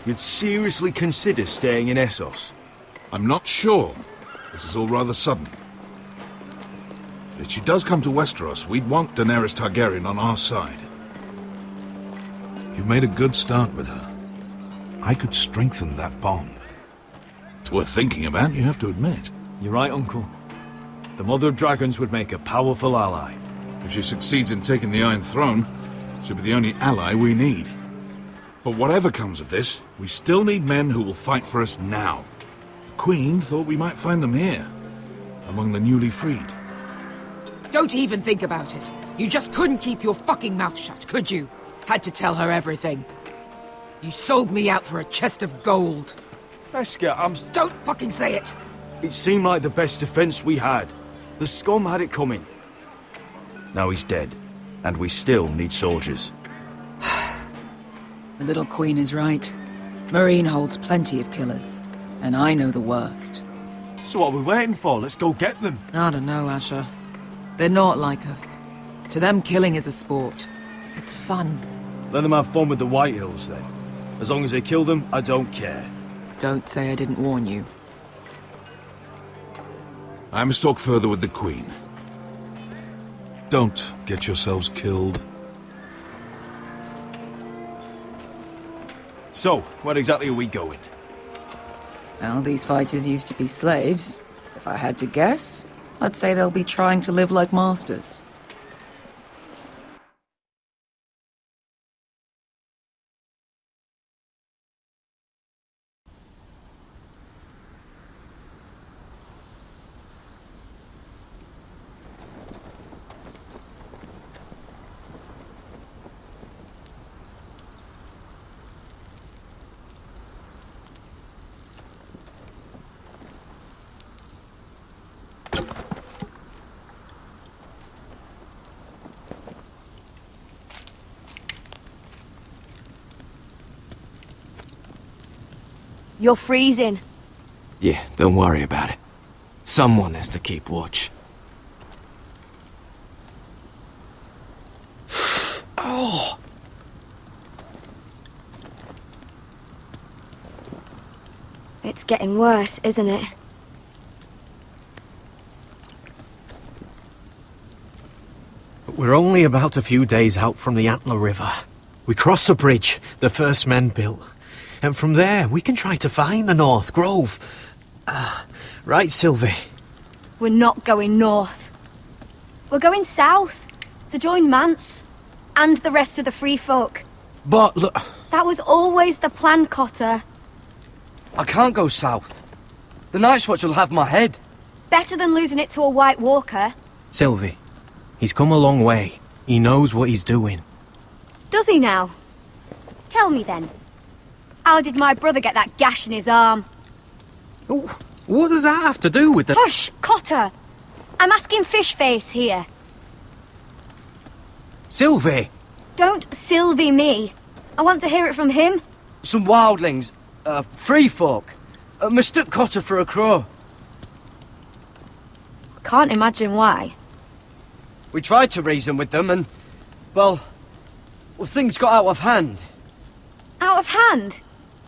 you'd seriously consider staying in Essos? I'm not sure. This is all rather sudden. If she does come to Westeros, we'd want Daenerys Targaryen on our side. You've made a good start with her. I could strengthen that bond. It's worth thinking about, you have to admit. You're right, Uncle. The Mother of Dragons would make a powerful ally. If she succeeds in taking the Iron Throne, she'll be the only ally we need. But whatever comes of this, we still need men who will fight for us now. The Queen thought we might find them here, among the newly freed. Don't even think about it. You just couldn't keep your fucking mouth shut, could you? Had to tell her everything. You sold me out for a chest of gold. Beskha, Don't fucking say it! It seemed like the best defense we had. The scum had it coming. Now he's dead, and we still need soldiers. The little queen is right. Marine holds plenty of killers, and I know the worst. So what are we waiting for? Let's go get them. I don't know, Asher. They're not like us. To them, killing is a sport. It's fun. Let them have fun with the White Hills, then. As long as they kill them, I don't care. Don't say I didn't warn you. I must talk further with the Queen. Don't get yourselves killed. So, where exactly are we going? Well, these fighters used to be slaves. If I had to guess, I'd say they'll be trying to live like masters. You're freezing. Yeah, don't worry about it. Someone has to keep watch. Oh! It's getting worse, isn't it? We're only about a few days out from the Antler River. We cross a bridge the first men built. And from there, we can try to find the North Grove. Right, Sylvie? We're not going north. We're going south, to join Mance, and the rest of the free folk. But look... That was always the plan, Cotter. I can't go south. The Night's Watch will have my head. Better than losing it to a White Walker. Sylvie, he's come a long way. He knows what he's doing. Does he now? Tell me then. How did my brother get that gash in his arm? Oh, what does that have to do with the... Hush, Cotter! I'm asking Fishface here. Sylvie! Don't Sylvie me. I want to hear it from him. Some wildlings, free folk, mistook Cotter for a crow. Can't imagine why. We tried to reason with them and, well, things got out of hand. Out of hand?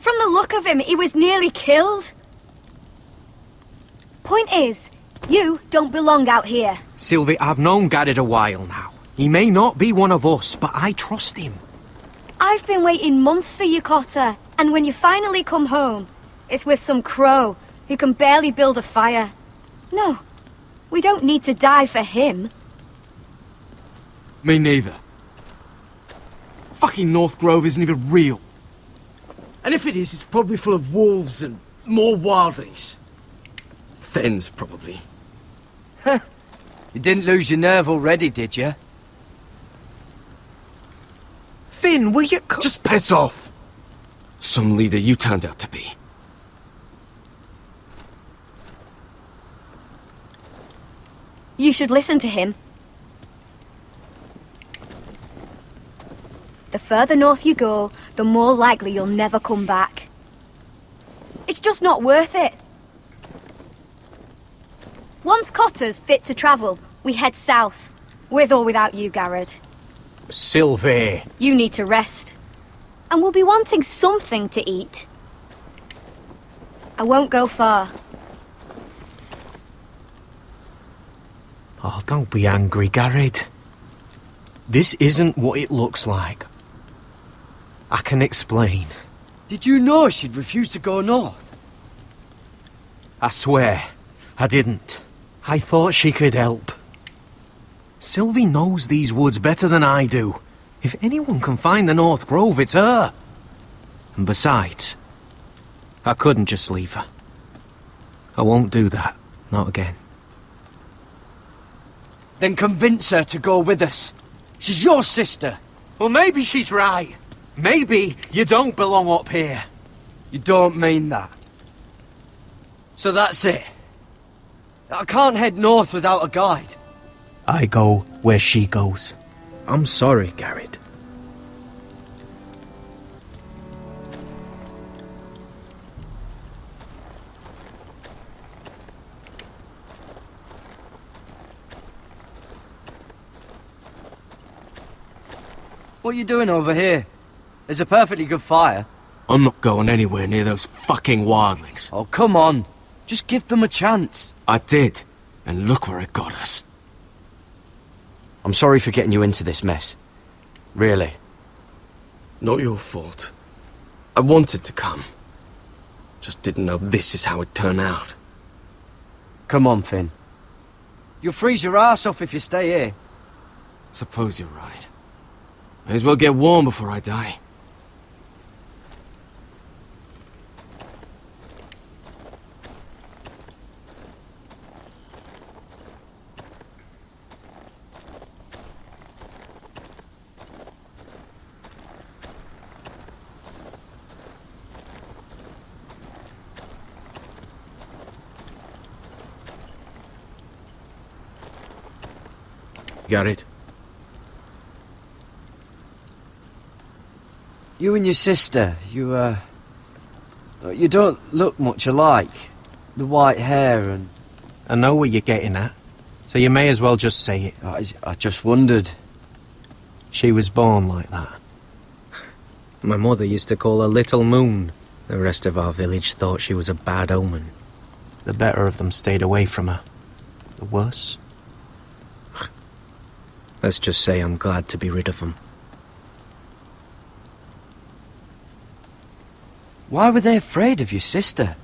From the look of him, he was nearly killed. Point is, you don't belong out here. Sylvie, I've known Garrett a while now. He may not be one of us, but I trust him. I've been waiting months for you, Cotter. And when you finally come home, it's with some crow who can barely build a fire. No, we don't need to die for him. Me neither. Fucking North Grove isn't even real. And if it is, it's probably full of wolves and more wildlings. Thens, probably. You didn't lose your nerve already, did you? Finn, will you Just piss off! Some leader you turned out to be. You should listen to him. The further north you go, the more likely you'll never come back. It's just not worth it. Once Cotter's fit to travel, we head south. With or without you, Garrett. Sylvie. You need to rest. and we'll be wanting something to eat. I won't go far. Oh, don't be angry, Garrett. This isn't what it looks like. I can explain. Did you know she'd refuse to go north? I swear, I didn't. I thought she could help. Sylvie knows these woods better than I do. If anyone can find the North Grove, it's her. And besides, I couldn't just leave her. I won't do that. Not again. Then convince her to go with us. She's your sister. Well, maybe she's right. Maybe you don't belong up here. You don't mean that. So that's it. I can't head north without a guide. I go where she goes. I'm sorry, Garrett. What are you doing over here? There's a perfectly good fire. I'm not going anywhere near those fucking wildlings. Oh, come on. Just give them a chance. I did, and look where it got us. I'm sorry for getting you into this mess. Really. Not your fault. I wanted to come. Just didn't know this is how it'd turn out. Come on, Finn. You'll freeze your ass off if you stay here. Suppose you're right. May as well get warm before I die. Got it? You and your sister, you don't look much alike. The white hair and... I know what you're getting at, so you may as well just say it. I just wondered. She was born like that. My mother used to call her Little Moon. The rest of our village thought she was a bad omen. The better of them stayed away from her. The worse? Let's just say I'm glad to be rid of them. Why were they afraid of your sister?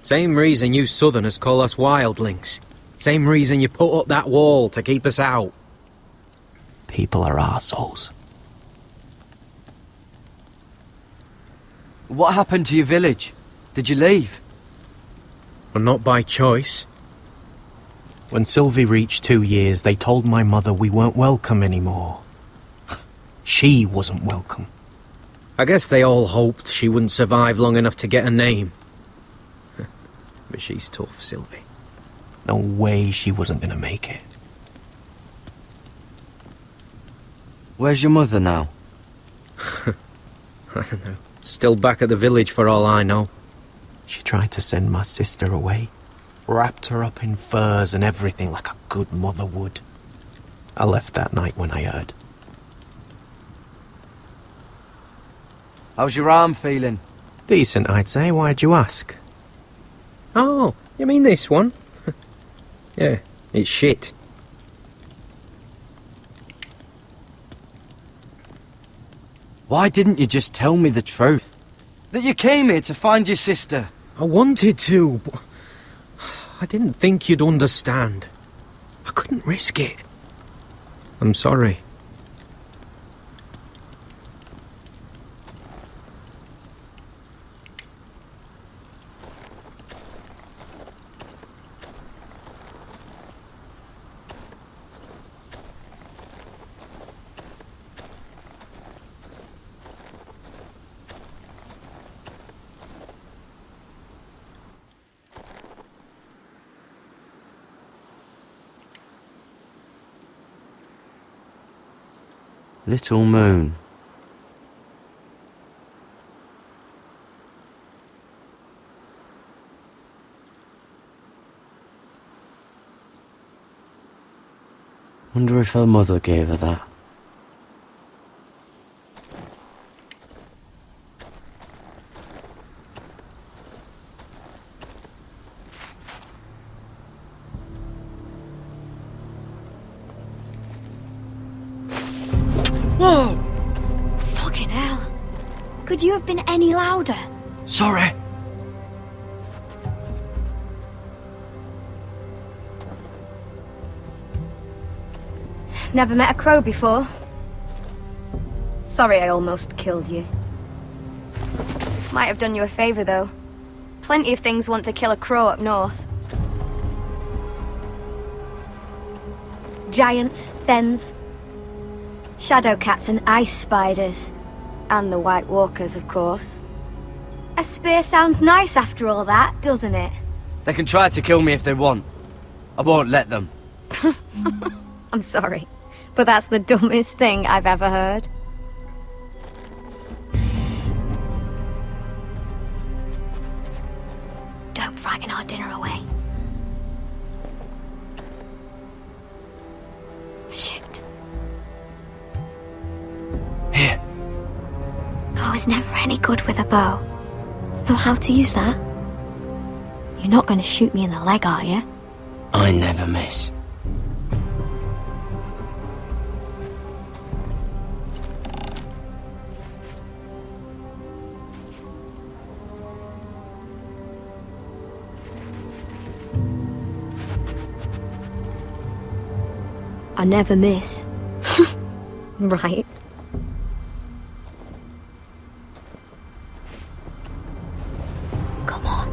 Same reason you Southerners call us wildlings. Same reason you put up that wall to keep us out. People are arseholes. What happened to your village? Did you leave? Well, not by choice. When Sylvie reached 2 years, they told my mother we weren't welcome anymore. She wasn't welcome. I guess they all hoped she wouldn't survive long enough to get a name. But she's tough, Sylvie. No way she wasn't gonna make it. Where's your mother now? I don't know. Still back at the village for all I know. She tried to send my sister away. Wrapped her up in furs and everything like a good mother would. I left that night when I heard. How's your arm feeling? Decent, I'd say. Why'd you ask? Oh, you mean this one? Yeah, it's shit. Why didn't you just tell me the truth? That you came here to find your sister? I wanted to, but I didn't think you'd understand. I couldn't risk it. I'm sorry. Little Moon. Wonder if her mother gave her that. Whoa! Fucking hell. Could you have been any louder? Sorry. Never met a crow before. Sorry I almost killed you. Might have done you a favor, though. Plenty of things want to kill a crow up north. Giants, thens, shadow cats and ice spiders. And the White Walkers, of course. A spear sounds nice after all that, doesn't it? They can try to kill me if they want. I won't let them. I'm sorry, but that's the dumbest thing I've ever heard. Don't frighten our dinner away. Shit. Here. I was never any good with a bow. Know how to use that? You're not going to shoot me in the leg, are you? I never miss. I never miss. Right. Come on.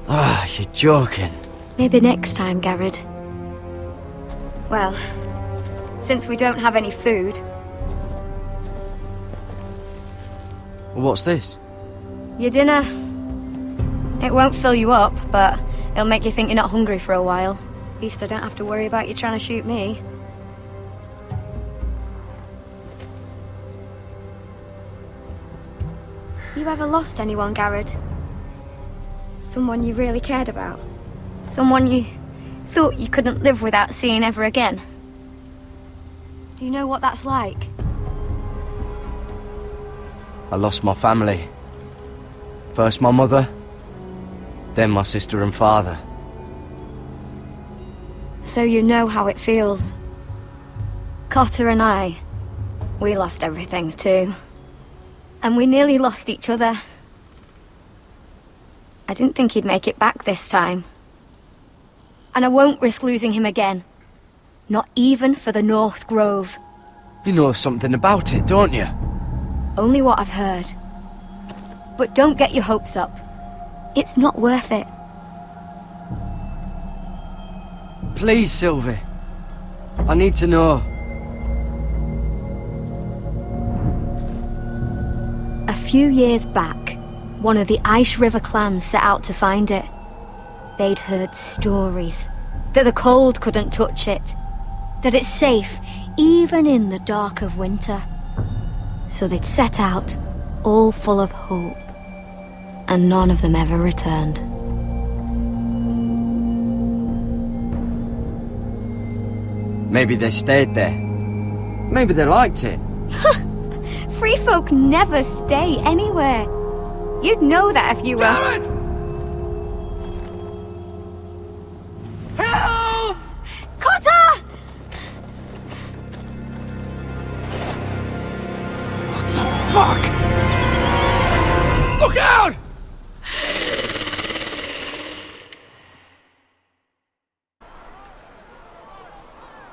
Ah, you're joking. Maybe next time, Garrett. Well, since we don't have any food, What's this? your dinner. It won't fill you up, but it'll make you think you're not hungry for a while. At least I don't have to worry about you trying to shoot me. You ever lost anyone, Garrett? Someone you really cared about? Someone you thought you couldn't live without seeing ever again? Do you know what that's like? I lost my family. First my mother, then my sister and father. So you know how it feels. Cotter and I, we lost everything too. And we nearly lost each other. I didn't think he'd make it back this time. And I won't risk losing him again. Not even for the North Grove. You know something about it, don't you? Only what I've heard. But don't get your hopes up. It's not worth it. Please, Sylvie. I need to know. A few years back, one of the Ice River clans set out to find it. They'd heard stories that the cold couldn't touch it, that it's safe even in the dark of winter. So they'd set out, all full of hope, and none of them ever returned. Maybe they stayed there. Maybe they liked it. Free folk never stay anywhere. You'd know that if you were... Garrett! Help! Cotter! Fuck! Look out!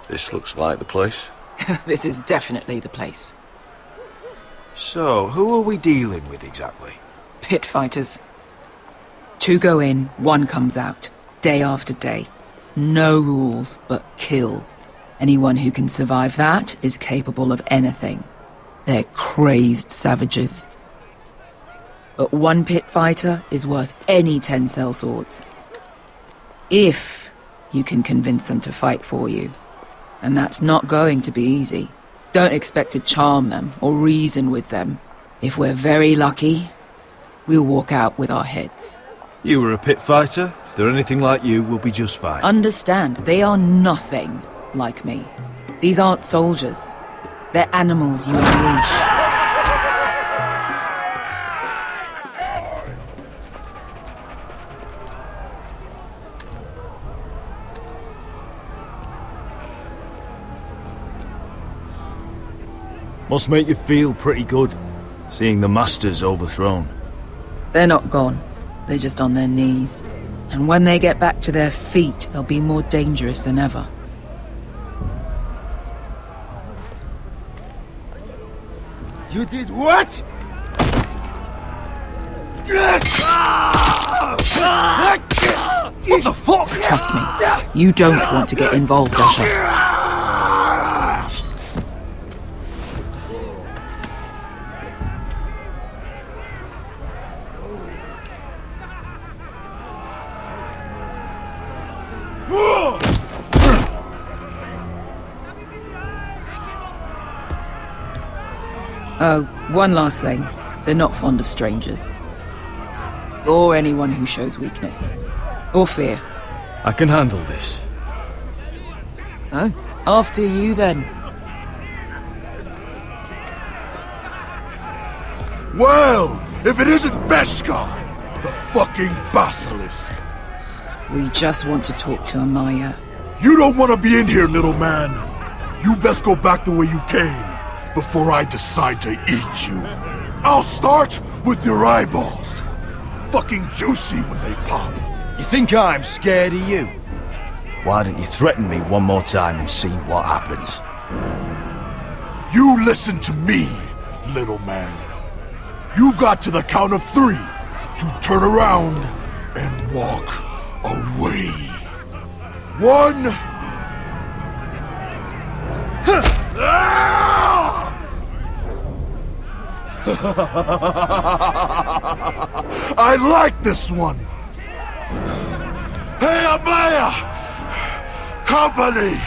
This looks like the place. This is definitely the place. So, who are we dealing with exactly? Pit fighters. 2 go in, 1 comes out. Day after day. No rules, but kill. Anyone who can survive that is capable of anything. They're crazed savages. But 1 pit fighter is worth any 10 sellswords. If you can convince them to fight for you. And that's not going to be easy. Don't expect to charm them or reason with them. If we're very lucky, we'll walk out with our heads. You were a pit fighter. If they're anything like you, we'll be just fine. Understand, they are nothing like me. These aren't soldiers. They're animals you unleash. Must make you feel pretty good, seeing the Masters overthrown. They're not gone. They're just on their knees. And when they get back to their feet, they'll be more dangerous than ever. You did what? What the fuck? Trust me, you don't want to get involved, Usher. Oh, one last thing. They're not fond of strangers. Or anyone who shows weakness. Or fear. I can handle this. Oh, after you then. Well, if it isn't Beskar, the fucking basilisk. We just want to talk to Amaya. You don't want to be in here, little man. You best go back the way you came before I decide to eat you. I'll start with your eyeballs. Fucking juicy when they pop. You think I'm scared of you? Why don't you threaten me one more time and see what happens? You listen to me, little man. You've got to the count of 3 to turn around and walk away. 1. I like this one. Hey, Amaya! Company!